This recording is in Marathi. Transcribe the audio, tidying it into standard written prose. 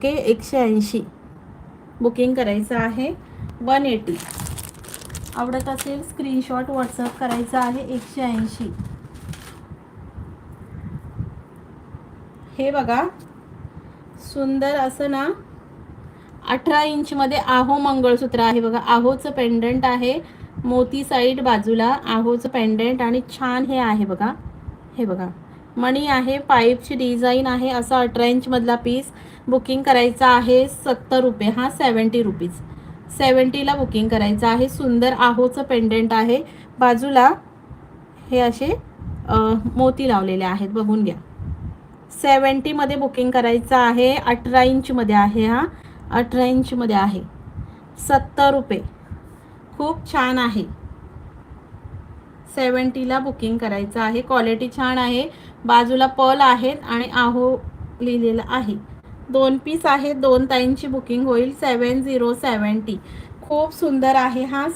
के 180 बुकिंग करायचं आहे. 180 आवडत असेल स्क्रीनशॉट व्हॉट्सअप करायचा आहे. 180 हे बघा सुंदर असं ना 18 इंचमध्ये आहो मंगळसूत्र आहे बघा. आहोचं पेंडंट आहे, मोती साईड बाजूला आहोचं पेंडंट आणि छान हे आहे बघा. हे बघा मणी आहे, पाईपची डिझाईन आहे. असं 18 इंचमधला पीस बुकिंग करायचा आहे 70 रुपये. हा 70 रुपीज 70ला बुकिंग करायचं आहे. सुंदर आहोचं पेंडंट आहे, बाजूला हे असे मोती लावलेले आहेत बघून घ्या. 70मध्ये बुकिंग करायचं आहे. 18 इंचमध्ये आहे. हा 18 इंचमध्ये आहे. 70 रुपये खूप छान आहे. 70ला बुकिंग करायचं आहे. क्वालिटी छान आहे, बाजूला पर्ल आहेत आणि आहो लिहिलेलं आहे. 2 पीस आहेत. 2 ताईंची बुकिंग होईल. 7070 खूप सुंदर आहे. हा